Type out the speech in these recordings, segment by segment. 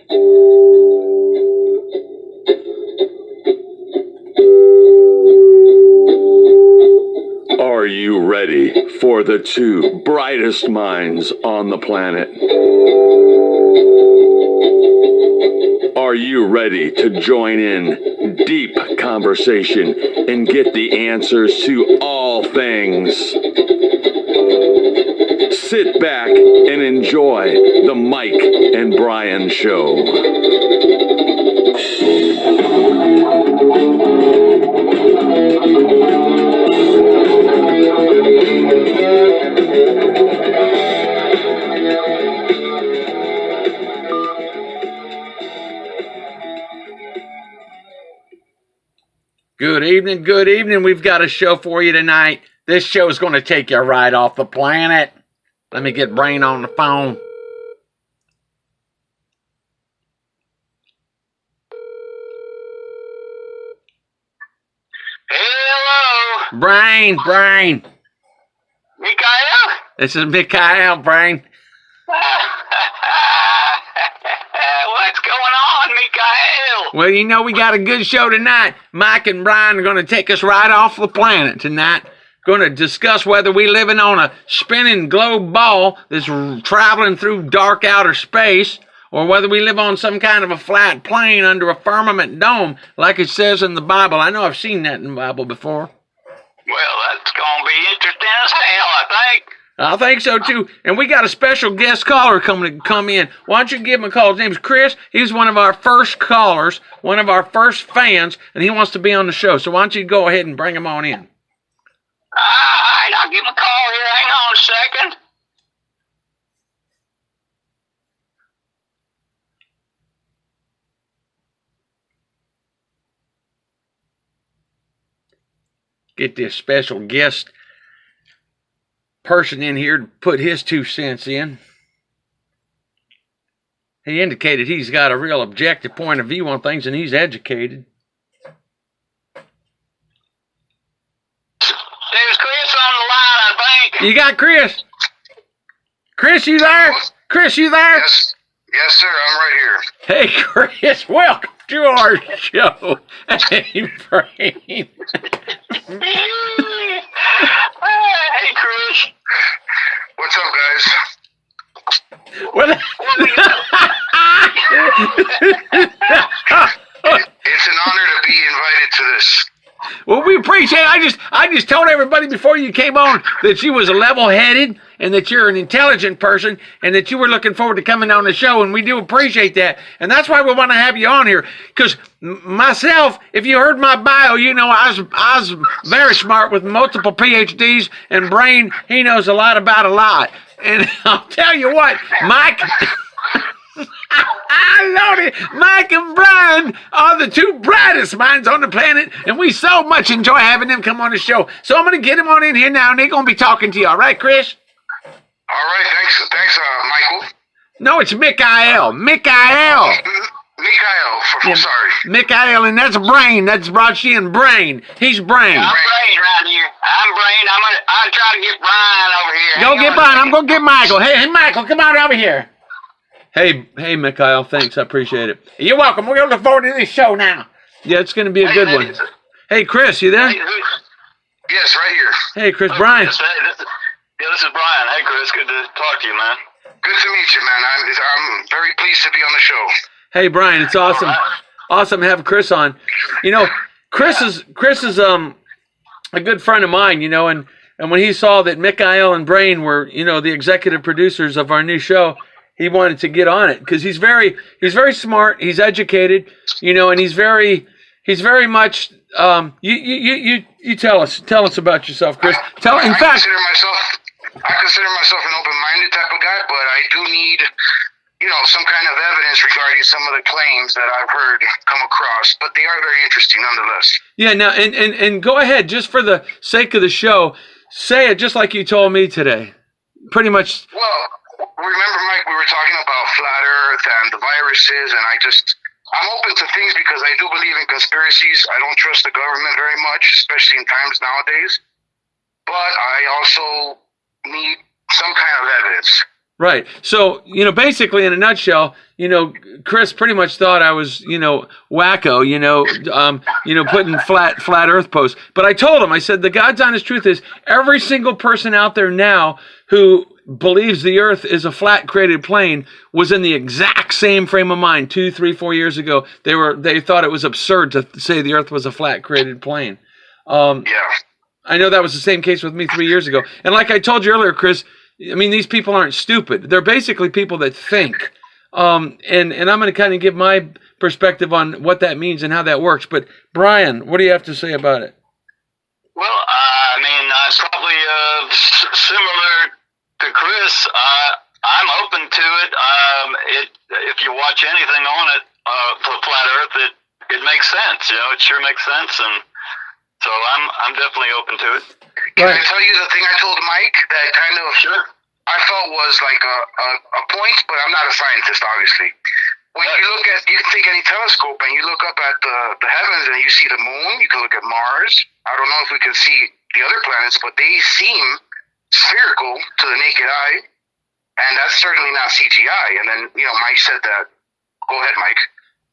Are you ready for the two brightest minds on the planet? Are you ready to join in deep conversation and get the answers to all things? Sit back and enjoy the Mike and Brian Show. Good evening, good evening. We've got a show for you tonight. This show is going to take you right off the planet. Let me get Brain on the phone. Hello. Brain. Mikael? This is Mikael, Brain. What's going on, Mikael? Well, you know we got a good show tonight. Mike and Brian are going to take us right off the planet tonight. Going to discuss whether we living on a spinning globe ball that's traveling through dark outer space, or whether we live on some kind of a flat plane under a firmament dome, like it says in the Bible. I know I've seen that in the Bible before. Well, that's going to be interesting as hell, I think. I think so, too. And we got a special guest caller come in. Why don't you give him a call? His name's Chris. He's one of our first callers, one of our first fans, and he wants to be on the show. So why don't you go ahead and bring him on in? All right, I'll give him a call here. Hang on a second. Get this special guest person in here to put his 2 cents in. He indicated he's got a real objective point of view on things, and he's educated. There's Chris on the line, I think. You got Chris? Chris, you there? Chris, you there? Yes, sir, I'm right here. Hey, Chris, welcome to our show. Hey, Brain. Hey, Chris. What's up, guys? Well, It's an honor to be invited to this. well, we appreciate it. I just told everybody before you came on that you was level-headed and that you're an intelligent person and that you were looking forward to coming on the show, and we do appreciate that. And that's why we want to have you on here. Because myself, if you heard my bio, you know I was very smart with multiple PhDs, and Brain, he knows a lot about a lot. And I'll tell you what, Mike... I love it. Mike and Brian are the 2 brightest minds on the planet, and we so much enjoy having them come on the show. So I'm going to get them on in here now, and they're going to be talking to you. All right, Chris? All right, thanks, Michael. No, it's Mikael. Mikael, Yeah, sorry. Mikael, and that's Brain. That's Brachian Brain. He's Brain. I'm Brain right here. I'm Brain. I'll try to get Brian over here. Go get Brian. I'm going to get Michael. Hey, Michael, come on over here. Hey, Mikael, thanks. I appreciate it. You're welcome. We're going to look forward to this show now. Yeah, it's going to be a good one. Hey, Chris, you there? Hey, Yes, right here. Hey, Chris, Brian. This is Brian. Hey, Chris. Good to talk to you, man. Good to meet you, man. I'm very pleased to be on the show. Hey, Brian, it's awesome. Awesome to have Chris on. You know, Chris is a good friend of mine, you know, and when he saw that Mikael and Brain were, you know, the executive producers of our new show, he wanted to get on it because he's very smart, he's educated, you know, and he's very much you tell us about yourself, Chris. I consider myself an open-minded type of guy, but I do need, you know, some kind of evidence regarding some of the claims that I've heard come across, but they are very interesting nonetheless. Yeah, now and go ahead, just for the sake of the show, say it just like you told me today. Pretty much. Well, remember, Mike, we were talking about flat Earth and the viruses, and I'm open to things because I do believe in conspiracies. I don't trust the government very much, especially in times nowadays. But I also need some kind of evidence. Right. So, basically in a nutshell, Chris pretty much thought I was, wacko, putting flat earth posts. But I told him, I said, the God's honest truth is every single person out there now who believes the earth is a flat created plane was in the exact same frame of mind 2, 3, 4 years ago. They thought it was absurd to say the earth was a flat created plane. Yeah. I know that was the same case with me 3 years ago. And like I told you earlier, Chris, I mean, these people aren't stupid. They're basically people that think. And I'm going to kind of give my perspective on what that means and how that works. But Brian, what do you have to say about it? Well, I mean, probably similar to Chris. I'm open to it. If you watch anything on it for Flat Earth, it makes sense. It sure makes sense, and so I'm definitely open to it. Can I tell you the thing I told Mike that kind of I felt was like a point, but I'm not a scientist, obviously. When you can take any telescope and you look up at the heavens and you see the moon, you can look at Mars. I don't know if we can see the other planets, but they seem spherical to the naked eye, and that's certainly not CGI. And then, Mike said that. Go ahead, Mike.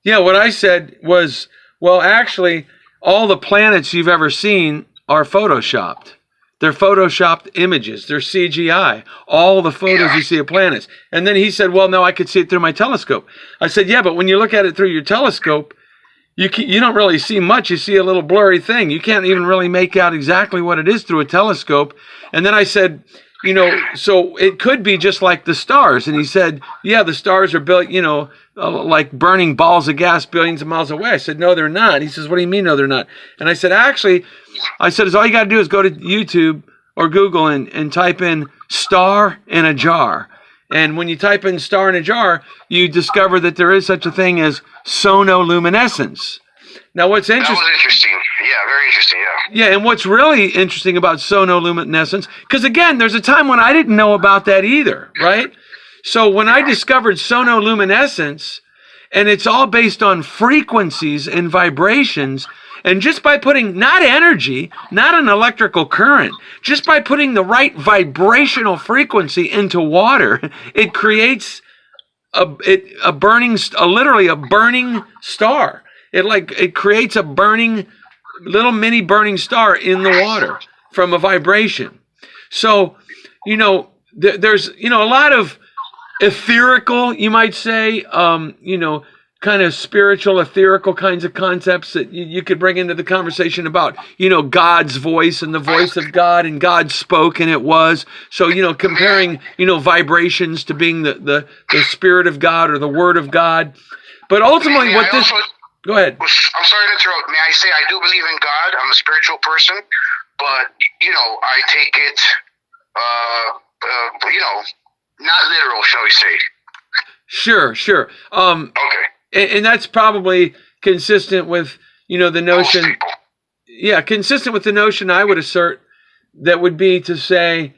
Yeah, what I said was, well, actually, all the planets you've ever seen are photoshopped. They're photoshopped images. They're CGI. All the photos you see of planets. And then he said, well, no, I could see it through my telescope. I said, yeah, but when you look at it through your telescope, you don't really see much. You see a little blurry thing. You can't even really make out exactly what it is through a telescope. And then I said, so it could be just like the stars. And he said, yeah, the stars are built, like burning balls of gas billions of miles away. I said, no, they're not. He says, what do you mean, no, they're not? And I said, actually, all you got to do is go to YouTube or Google and type in star in a jar. And when you type in star in a jar, you discover that there is such a thing as sonoluminescence. Now, what's interesting... That was interesting. Yeah, very interesting, yeah. Yeah, and what's really interesting about sonoluminescence, because again, there's a time when I didn't know about that either, right? So when I discovered sonoluminescence, and it's all based on frequencies and vibrations, and just by putting, not energy, not an electrical current, just by putting the right vibrational frequency into water, it creates literally a burning star. It creates a little mini burning star in the water from a vibration. So, there's, a lot of etherical, you might say, kind of spiritual, etherical kinds of concepts that you could bring into the conversation about, God's voice and the voice of God, and God spoke and it was. So, comparing, vibrations to being the Spirit of God or the Word of God. But ultimately go ahead. I'm sorry to interrupt. May I say I do believe in God. I'm a spiritual person, but, I take it, not literal, shall we say. Sure. Okay. And that's probably consistent with, the notion. Yeah, consistent with the notion I would assert that would be to say,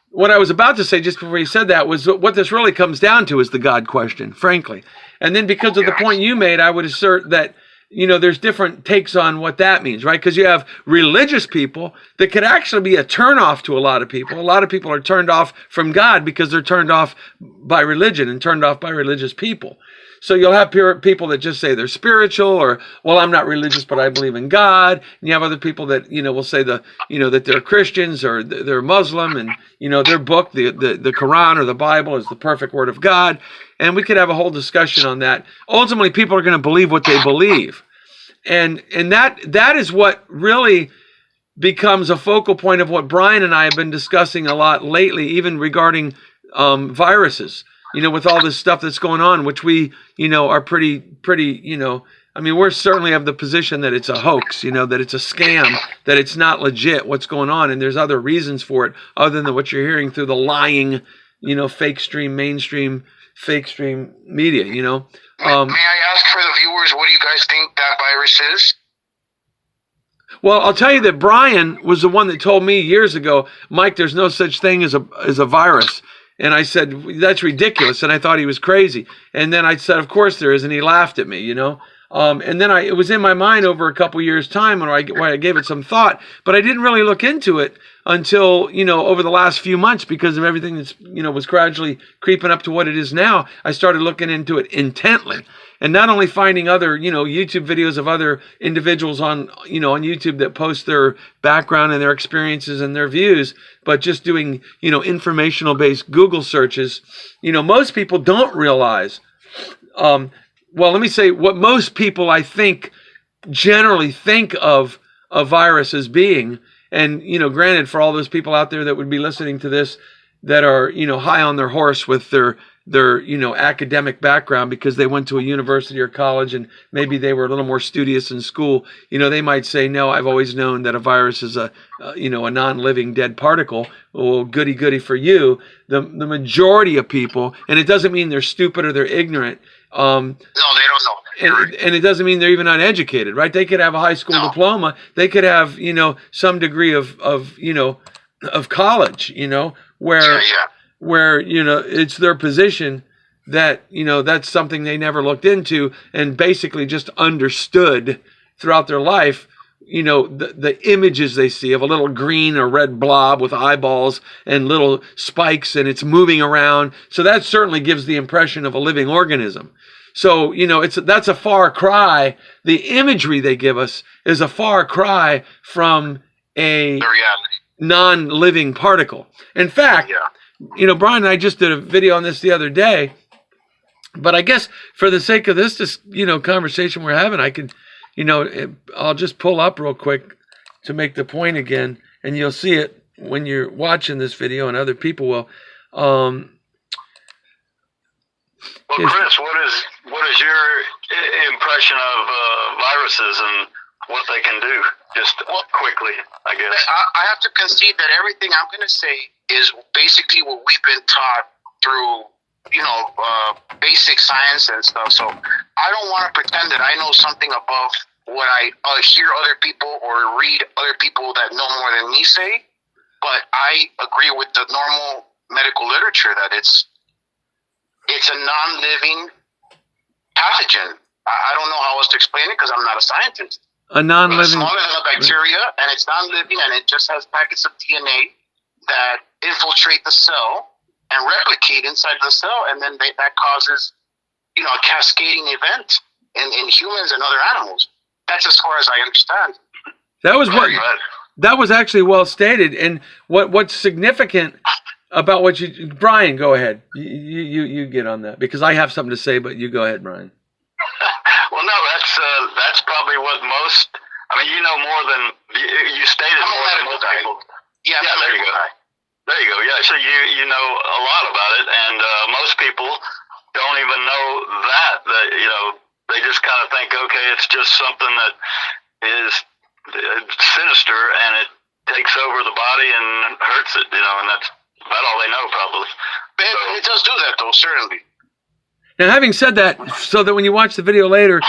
what I was about to say just before you said that was what this really comes down to is the God question, frankly. And then because of the point you made, I would assert that, there's different takes on what that means, right? Because you have religious people that could actually be a turnoff to a lot of people. A lot of people are turned off from God because they're turned off by religion and turned off by religious people. So you'll have people that just say they're spiritual, or, well, I'm not religious, but I believe in God. And you have other people that, will say that they're Christians or they're Muslim, and, their book, the Quran or the Bible is the perfect word of God. And we could have a whole discussion on that. Ultimately, people are going to believe what they believe. And that is what really becomes a focal point of what Brian and I have been discussing a lot lately, even regarding viruses. With all this stuff that's going on, which we, are pretty, we're certainly of the position that it's a hoax, that it's a scam, that it's not legit what's going on. And there's other reasons for it other than what you're hearing through the lying, mainstream fake stream media, May I ask for the viewers, what do you guys think that virus is? Well, I'll tell you that Brian was the one that told me years ago, Mike, there's no such thing as a virus. And I said, that's ridiculous. And I thought he was crazy. And then I said, of course there is. And he laughed at me, And then it was in my mind over a couple years' time when I gave it some thought, but I didn't really look into it until, over the last few months because of everything that's, was gradually creeping up to what it is now. I started looking into it intently. And not only finding other, YouTube videos of other individuals on YouTube that post their background and their experiences and their views, but just doing, informational-based Google searches. Most people don't realize, well, let me say what most people, I think, generally think of a virus as being. And, granted, for all those people out there that would be listening to this that are, high on their horse with their academic background because they went to a university or college and maybe they were a little more studious in school, they might say, no, I've always known that a virus is a non-living dead particle. Well, goody for you. The majority of people, and it doesn't mean they're stupid or they're ignorant. No, they don't know. And it doesn't mean they're even uneducated, right? They could have a high school diploma. They could have, some degree of college, where it's their position that that's something they never looked into and basically just understood throughout their life the images they see of a little green or red blob with eyeballs and little spikes and it's moving around, so that certainly gives the impression of a living organism. So that's a far cry. The imagery they give us is a far cry from a non-living particle. In fact, Brian and I just did a video on this the other day, but I guess for the sake of this conversation we're having, I could, I'll just pull up real quick to make the point again, and you'll see it when you're watching this video, and other people will. Well, Chris, what is your impression of viruses and what they can do? Just quickly, I guess. I have to concede that everything I'm going to say is basically what we've been taught through, basic science and stuff. So I don't want to pretend that I know something above what I hear other people or read other people that know more than me say. But I agree with the normal medical literature that it's a non-living pathogen. I don't know how else to explain it because I'm not a scientist. A non-living... It's smaller than a bacteria, and it's non-living, and it just has packets of DNA that infiltrate the cell and replicate inside the cell, and then that causes, a cascading event in humans and other animals. That's as far as I understand. That was actually well stated, and what's significant about what Brian, go ahead. You get on that because I have something to say, but you go ahead, Brian. Well, no, that's probably what most. I mean, more than you stated more than most people. Yeah, there you go. There you go. Yeah, so you know a lot about it, and most people don't even know that. They just kind of think, okay, it's just something that is sinister, and it takes over the body and hurts it. And that's about all they know, probably. It does do that, though, certainly. Now, having said that, so that when you watch the video later,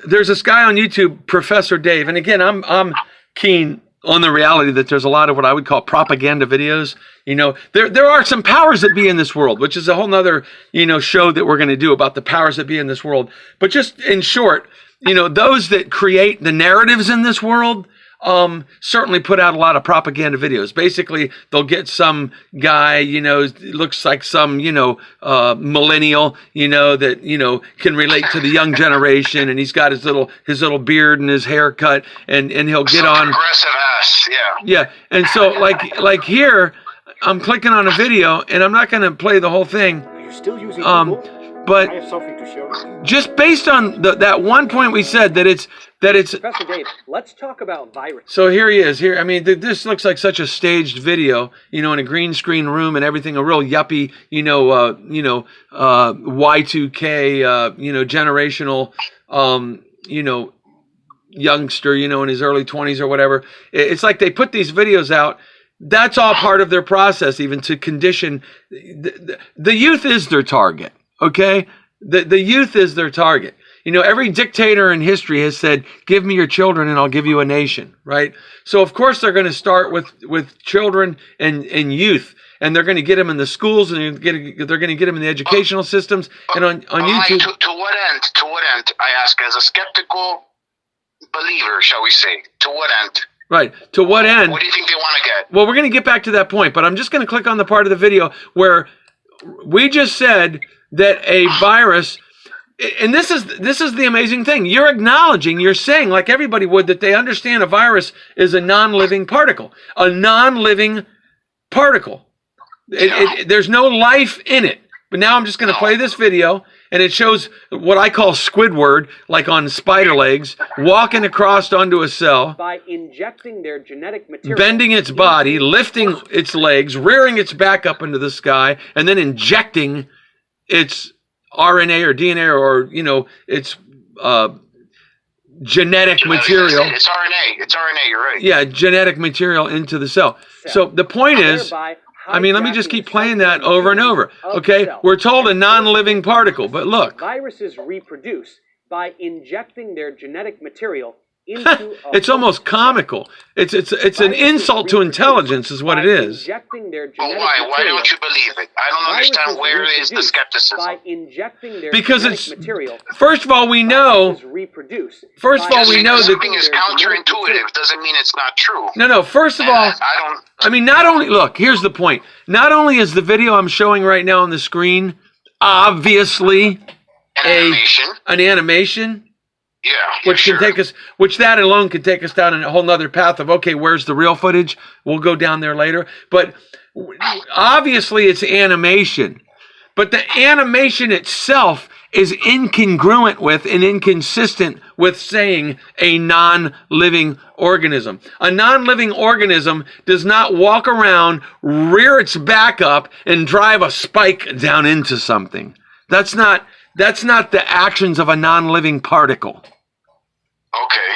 there's this guy on YouTube, Professor Dave, and again, I'm keen on the reality that there's a lot of what I would call propaganda videos. There are some powers that be in this world, which is a whole nother, show that we're going to do about the powers that be in this world. But just in short, those that create the narratives in this world, certainly put out a lot of propaganda videos. Basically, they'll get some guy, looks like some, millennial, that, can relate to the young generation, and he's got his little beard and his haircut, and he'll get on progressive ass, yeah. Yeah, and so like here, I'm clicking on a video, and I'm not going to play the whole thing. Are you still using Google? But I have something to show you. Just based on that one point we said that it's Professor Dave, let's talk about virus. So here he is. Here, I mean, this looks like such a staged video, in a green screen room and everything. A real yuppie, Y2K, generational, youngster, in his early 20s or whatever. It's like they put these videos out. That's all part of their process, even to condition. The youth is their target. Okay, the youth is their target. Every dictator in history has said, "Give me your children, and I'll give you a nation." Right. So of course they're going to start with children and youth. and they're going to get them in the schools, and they're going to get them in the educational systems, and on Mike, YouTube. to what end? To what end? I ask, as a skeptical believer, shall we say? To what end? Right. To what end? What do you think they want to get? Well, we're going to get back to that point, but I'm just going to click on the part of the video where we just said that a virus, and this is the amazing thing. You're acknowledging, you're saying, like everybody would, that they understand a virus is a non-living particle. A non-living particle. There's no life in it. But now I'm just going to play this video, and it shows what I call Squidward, like on spider legs, walking across onto a cell, by injecting their genetic material, bending its body, lifting its legs, rearing its back up into the sky, and then injecting its RNA or DNA or its genetic material. It's RNA. It's RNA. You're right. Yeah, genetic material into the cell. So the point is, let me just keep playing that over and over. Okay, we're told a non-living particle, but look. Viruses reproduce by injecting their genetic material into it's almost comical. It's an insult to intelligence is what it is. Injecting their But why? Why don't you believe it? I don't understand where is the skepticism. By injecting their Because genetic it's material, first of all we know. First of all we know that something is counterintuitive doesn't mean it's not true. No. First of all, I mean, not only look. Here's the point. Not only is the video I'm showing right now on the screen obviously an animation. Yeah, which can take us, which that alone could take us down a whole nother path of, okay, where's the real footage? We'll go down there later. But obviously it's animation. But the animation itself is incongruent with and inconsistent with saying a non-living organism. A non-living organism does not walk around, rear its back up, and drive a spike down into something. That's not the actions of a non-living particle. Okay.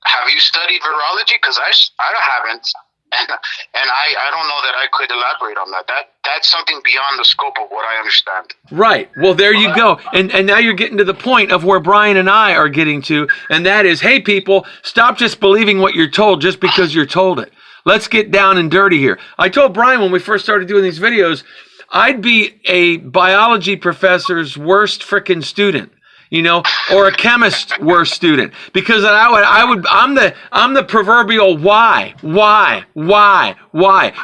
Have you studied virology? Because I haven't, and I don't know that I could elaborate on that. That's something beyond the scope of what I understand. Right. Well, there you go. And now you're getting to the point of where Brian and I are getting to, and that is, hey, people, stop just believing what you're told just because you're told it. Let's get down and dirty here. I told Brian when we first started doing these videos, I'd be a biology professor's worst frickin' student, or a chemist's worst student, because I'm the proverbial why?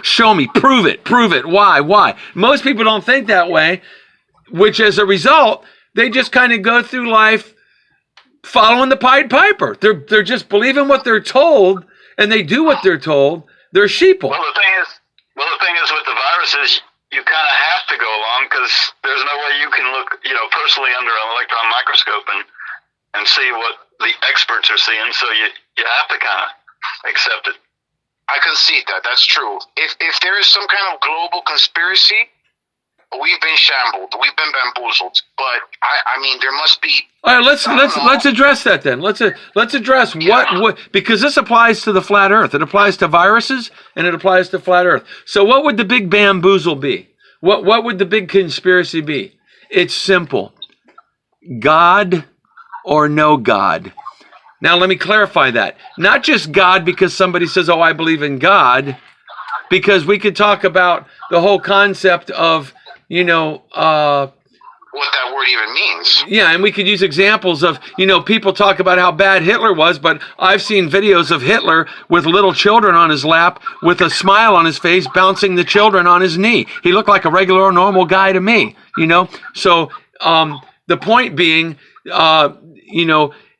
Show me, prove it, why? Most people don't think that way, which as a result, they just kind of go through life following the Pied Piper. They're just believing what they're told, and they do what they're told. They're sheeple. Well, the thing is with the viruses, you kind of have to go along because there's no way you can look, personally under an electron microscope and see what the experts are seeing. So you have to kind of accept it. I concede that. That's true. If there is some kind of global conspiracy, we've been shambled. We've been bamboozled. But I mean, there must be. All right, let's address that then. Let's address what because this applies to the flat Earth. It applies to viruses and it applies to flat Earth. So what would the big bamboozle be? What would the big conspiracy be? It's simple. God or no God. Now let me clarify that. Not just God because somebody says, "Oh, I believe in God," because we could talk about the whole concept of what that word even means. Yeah, and we could use examples of, people talk about how bad Hitler was, but I've seen videos of Hitler with little children on his lap with a smile on his face, bouncing the children on his knee. He looked like a regular, normal guy to me, So the point being,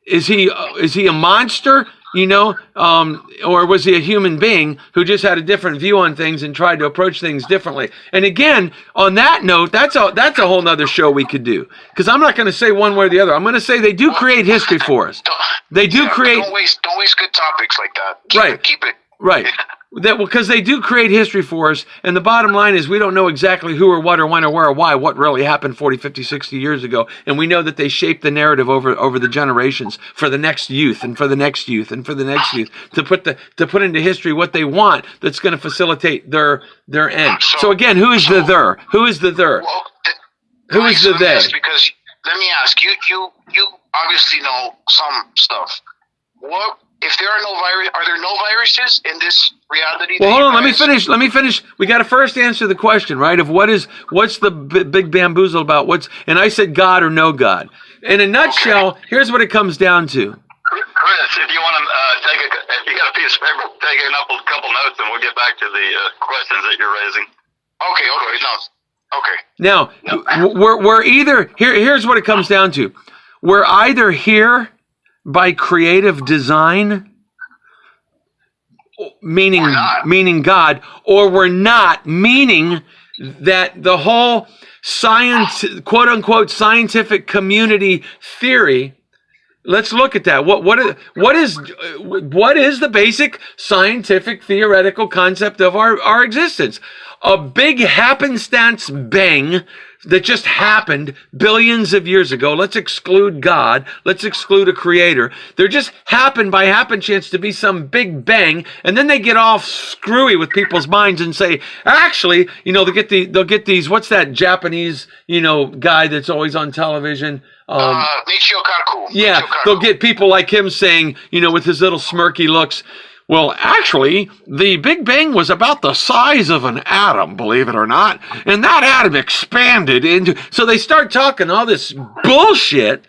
is he a monster? Or was he a human being who just had a different view on things and tried to approach things differently? And again, on that note, that's a whole nother show we could do. Because I'm not going to say one way or the other. I'm going to say they do create history for us. They do create. Don't waste good topics like that. Right. Keep it. Right. Because they do create history for us, and the bottom line is we don't know exactly who or what or when or where or why, what really happened 40, 50, 60 years ago, and we know that they shaped the narrative over the generations for the next youth and for the next youth and for the next youth to put into history what they want that's going to facilitate their end. So again, who is the there? Who is the there? Well, who is the they? Because let me ask you. You obviously know some stuff. What if there are no virus, are there no viruses in this reality? Well, hold on. Let me finish. We got to first answer the question, right? Of what's the big bamboozle about? And I said God or no God. In a nutshell, here's what it comes down to. Chris, if you want to if you got a piece of paper, take a couple notes, and we'll get back to the questions that you're raising. Okay. Okay. Now, we're either here's what it comes down to. We're either here by creative design, meaning God, or we're not, meaning that the whole quote unquote scientific community theory. Let's look at that. What is the basic scientific theoretical concept of our existence? A big happenstance bang that just happened billions of years ago. Let's exclude God. Let's exclude a creator. There just happened by happen chance to be some big bang, and then they get all screwy with people's minds and say, actually, they'll get these. What's that Japanese, guy that's always on television? Michio Kaku. Yeah, they'll get people like him saying, with his little smirky looks, well, actually, the Big Bang was about the size of an atom, believe it or not, and that atom expanded into... So they start talking all this bullshit,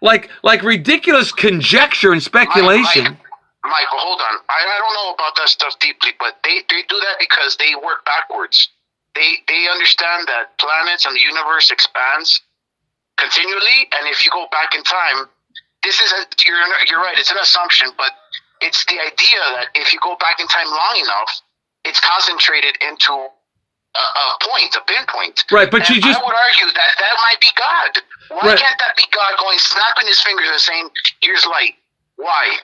like ridiculous conjecture and speculation. Michael, hold on. I don't know about that stuff deeply, but they do that because they work backwards. They understand that planets and the universe expands continually, and if you go back in time, you're right, it's an assumption, but it's the idea that if you go back in time long enough, it's concentrated into a pinpoint. Right, but I would argue that might be God. Why can't that be God going, snapping his fingers and saying, here's light? Why?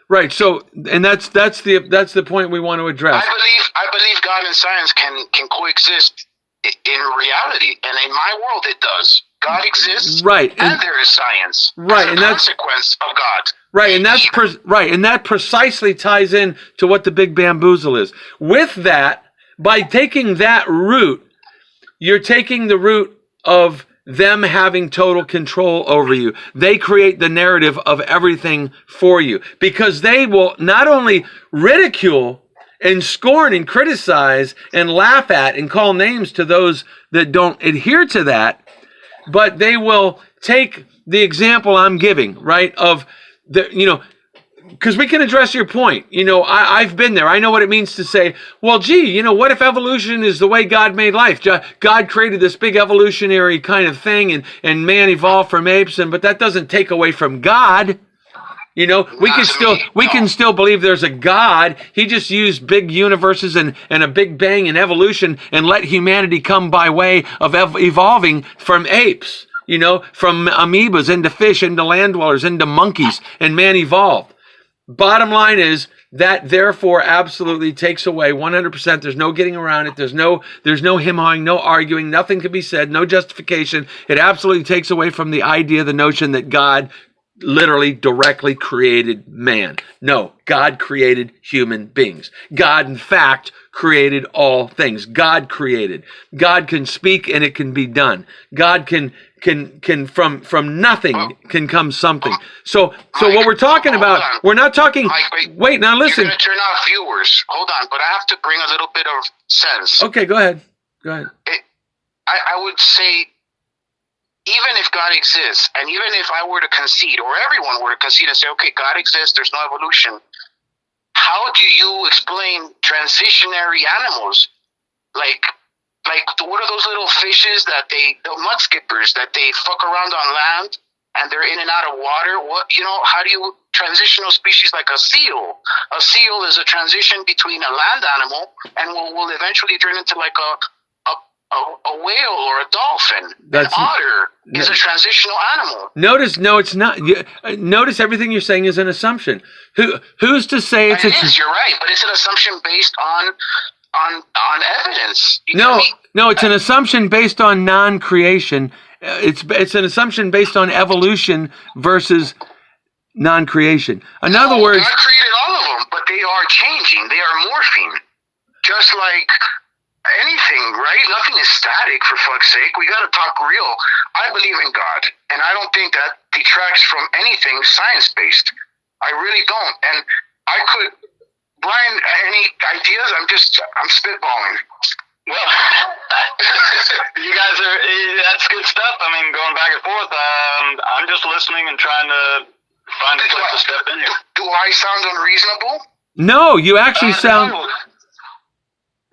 Right. So, and that's the point we want to address. I believe God and science can coexist in reality, and in my world it does. God exists, right, and there is science, right, and that's a consequence of God, right, and that precisely ties in to what the big bamboozle is. With that, by taking that route, you're taking the route of them having total control over you. They create the narrative of everything for you because they will not only ridicule and scorn and criticize and laugh at and call names to those that don't adhere to that, but they will take the example I'm giving, right, of because we can address your point. I've been there. I know what it means to say, well, gee, what if evolution is the way God made life? God created this big evolutionary kind of thing, and man evolved from apes, but that doesn't take away from God. We can still believe there's a God. He just used big universes and a big bang and evolution and let humanity come by way of evolving from apes, from amoebas into fish, into land dwellers, into monkeys, and man evolved. Bottom line is that therefore absolutely takes away 100%. There's no getting around it. There's no him-hawing, no arguing. Nothing can be said. No justification. It absolutely takes away from the idea, the notion that God literally directly created man. No, God created human beings. God, in fact, created all things. God created. God can speak and it can be done. God can from nothing can come something. So what we're talking about, we're not talking. Wait, now listen. You're going to turn off viewers. Hold on, but I have to bring a little bit of sense. Okay, go ahead. I would say, even if God exists, and even if I were to concede, or everyone were to concede and say, okay, God exists, there's no evolution, how do you explain transitionary animals? Like what are those little fishes the mud skippers that they fuck around on land and they're in and out of water? How do you transitional species like a seal? A seal is a transition between a land animal and will eventually turn into like a whale or a dolphin. An otter is a transitional animal. No, it's not. Notice everything you're saying is an assumption. Who's to say it's? It is. You're right, but it's an assumption based on evidence. No, it's an assumption based on non-creation. It's an assumption based on evolution versus non-creation. In other words, God created all of them, but they are changing. They are morphing, just like anything, right? Nothing is static, for fuck's sake. We got to talk real. I believe in God, and I don't think that detracts from anything science-based. I really don't. And I could, Brian, any ideas? I'm spitballing. Well, you guys that's good stuff. I mean, going back and forth, I'm just listening and trying to find a place to step in here. Do I sound unreasonable? No, you actually sound...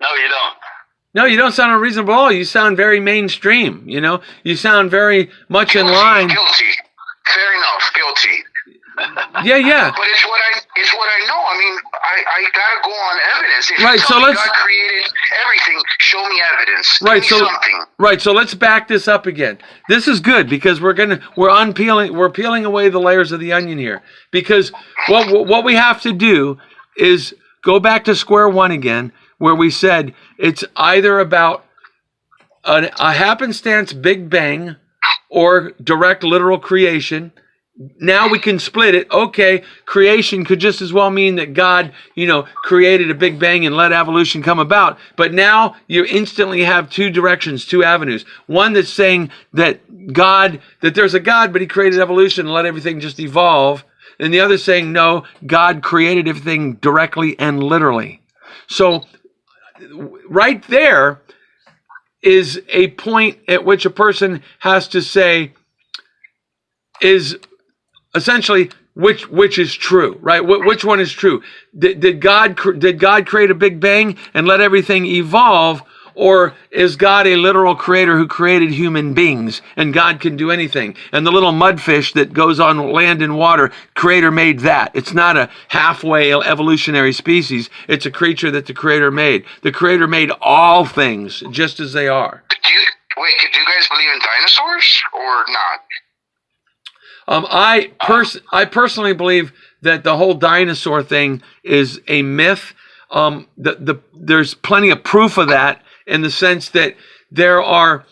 No, you don't. No, you don't sound unreasonable at all. You sound very mainstream, you know? You sound very much in line. Guilty. Fair enough, guilty. Yeah. But it's what I know. I mean, I gotta go on evidence. If right, you so tell me let's... God created everything, show me evidence. Right, Give me something. Right, so let's back this up again. This is good because we're peeling away the layers of the onion here. Because what we have to do is go back to square one again, where we said it's either about a happenstance Big Bang or direct literal creation. Now we can split it. Okay, creation could just as well mean that God, created a Big Bang and let evolution come about. But now you instantly have two directions, two avenues. One that's saying that there's a God, but he created evolution and let everything just evolve. And the other saying, no, God created everything directly and literally. So right there is a point at which a person has to say, is essentially which is true, right? Which one is true? Did God create a Big Bang and let everything evolve, or is God a literal creator who created human beings and God can do anything? And the little mudfish that goes on land and water, creator made that. It's not a halfway evolutionary species. It's a creature that the creator made. The creator made all things just as they are. Do you guys believe in dinosaurs or not? I personally believe that the whole dinosaur thing is a myth. There's plenty of proof of that in the sense that there are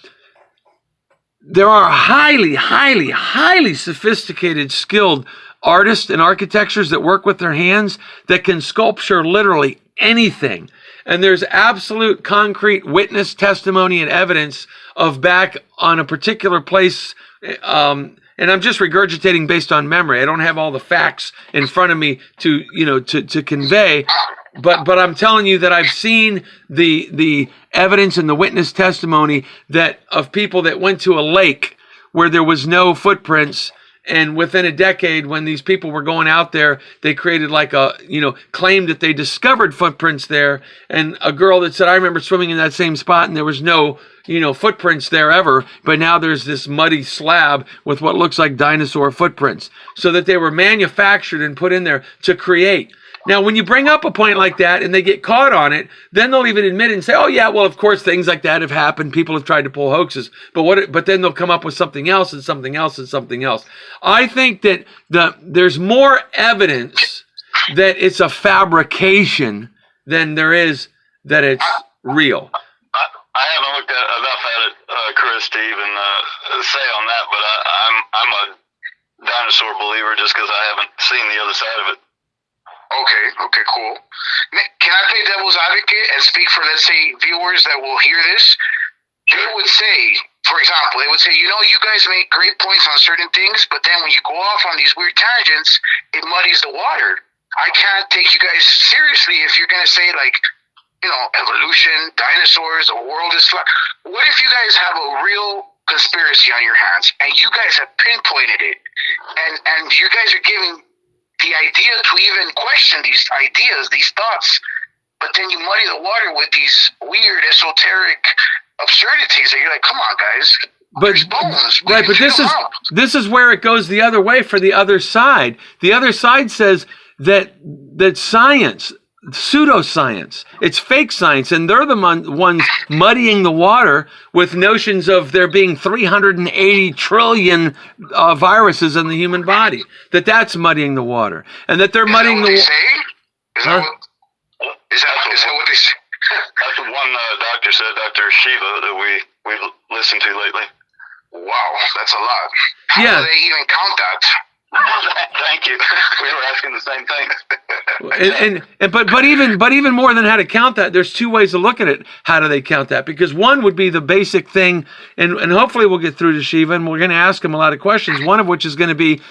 highly, highly, highly sophisticated, skilled artists and architectures that work with their hands that can sculpture literally anything. And there's absolute concrete witness testimony and evidence of back on a particular place. And I'm just regurgitating based on memory. I don't have all the facts in front of me to convey. But I'm telling you that I've seen the evidence and the witness testimony that of people that went to a lake where there was no footprints, and within a decade, when these people were going out there, they created claimed that they discovered footprints there. And a girl that said, I remember swimming in that same spot and there was no, footprints there ever. But now there's this muddy slab with what looks like dinosaur footprints. So that they were manufactured and put in there to create. Now, when you bring up a point like that and they get caught on it, then they'll even admit it and say, oh, yeah, well, of course, things like that have happened. People have tried to pull hoaxes. But then they'll come up with something else and something else and something else. I think that there's more evidence that it's a fabrication than there is that it's real. I haven't looked enough at it, Chris, to even say on that, but I'm a dinosaur believer just because I haven't seen the other side of it. Okay, cool. Can I play devil's advocate and speak for, let's say, viewers that will hear this? They would say, for example, you guys make great points on certain things, but then when you go off on these weird tangents, it muddies the water. I can't take you guys seriously if you're going to say, evolution, dinosaurs, the world is flat. What if you guys have a real conspiracy on your hands, and you guys have pinpointed it, and you guys are giving the idea to even question these ideas, these thoughts, but then you muddy the water with these weird, esoteric absurdities that you're like, come on, guys. But this is where it goes the other way for the other side. The other side says that science, pseudoscience, it's fake science, and they're the ones muddying the water with notions of there being 380 trillion viruses in the human body. That's muddying the water, and that they're muddying the water. Is that what they say? That's what one doctor said, Dr. Shiva, that we've listened to lately. Wow, that's a lot. How Yeah. do they even count that? Thank you. We were asking the same thing. But even more than how to count that, there's two ways to look at it. How do they count that? Because one would be the basic thing, and hopefully we'll get through to Shiva, and we're going to ask him a lot of questions. One of which is going to be,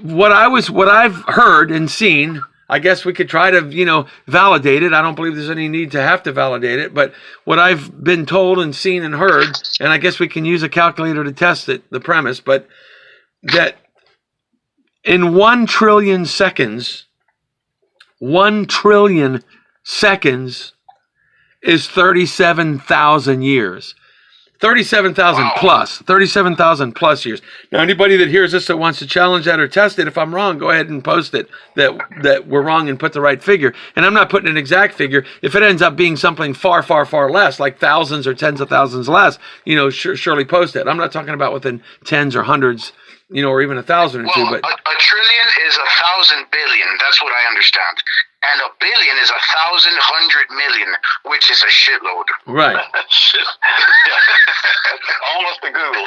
what I've heard and seen, I guess we could try to, validate it. I don't believe there's any need to have to validate it, but what I've been told and seen and heard, and I guess we can use a calculator to test it, the premise, but that in 1 trillion seconds, 1 trillion seconds is 37,000 years. 37,000 plus years. Now, anybody that hears this that wants to challenge that or test it, if I'm wrong, go ahead and post it that we're wrong and put the right figure. And I'm not putting an exact figure. If it ends up being something far, far, far less, like thousands or tens of thousands less, surely post it. I'm not talking about within tens or hundreds, or even 1,000 or two. But a trillion is 1,000 billion. That's what I understand. And a billion is 1,100 million, which is a shitload. Right. Almost a Google.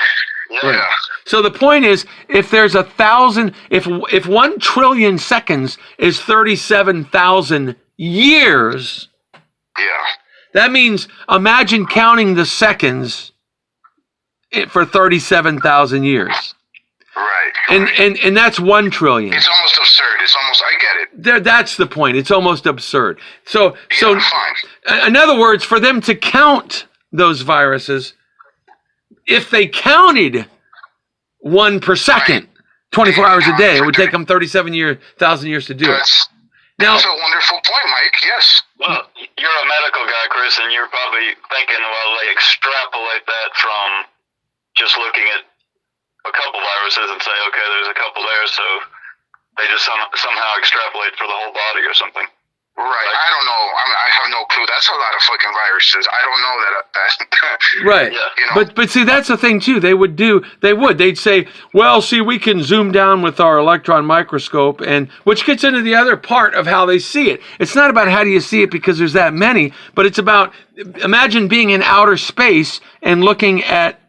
Yeah. Right. So the point is, if there's 1,000, if 1 trillion seconds is 37,000 years, that means imagine counting the seconds for 37,000 years. Right. And that's 1 trillion. It's almost absurd. I get it. That's the point. It's almost absurd. So Fine. in other words, for them to count those viruses, if they counted 1 per second, 24 hours a day, it would take them 37,000 years to do it. That's a wonderful point, Mike. Yes. Well, you're a medical guy, Chris, and you're probably thinking, well, they extrapolate that from just looking at a couple viruses and say, okay, there's a couple there, so they just somehow extrapolate for the whole body or something. Right. I don't know. I have no clue. That's a lot of fucking viruses. I don't know that. Right. Yeah. But see, that's the thing too. They'd say, well, see, we can zoom down with our electron microscope, and which gets into the other part of how they see it. It's not about how do you see it because there's that many, but it's about, imagine being in outer space and looking at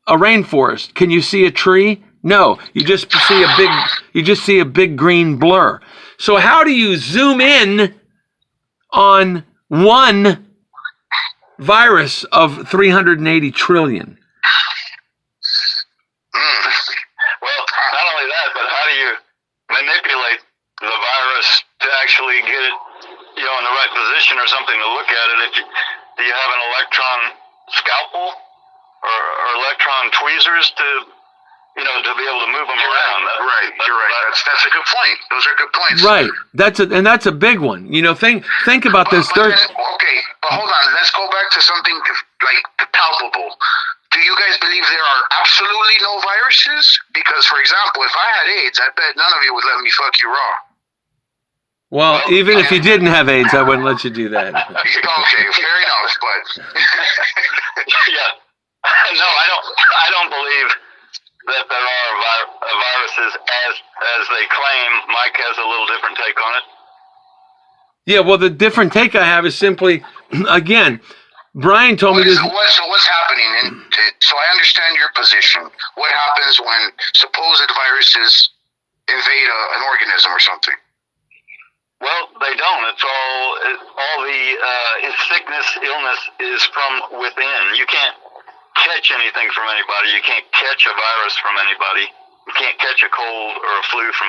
a rainforest. Can you see a tree? No, you just see a big green blur. So how do you zoom in on one virus of 380 trillion? Well, not only that, but how do you manipulate the virus to actually get it, in the right position or something to look at it? Do you have an electron scalpel or electron tweezers to be able to move them around? Right, you're right. That's a good point. Those are good points. Right. That's a big one. Think about this. Okay, but hold on. Let's go back to something like palpable. Do you guys believe there are absolutely no viruses? Because, for example, if I had AIDS, I bet none of you would let me fuck you raw. Well, even if you didn't have AIDS, I wouldn't let you do that. Okay, fair enough, but yeah. No, I don't believe that there are viruses as they claim. Mike has a little different take on it. Yeah, well, the different take I have is simply, again, Brian told me this. So what's happening? So I understand your position. What happens when supposed viruses invade an organism or something? Well, they don't. It's all the sickness, illness is from within. You can't catch anything from anybody. You can't catch a virus from anybody. You can't catch a cold or a flu from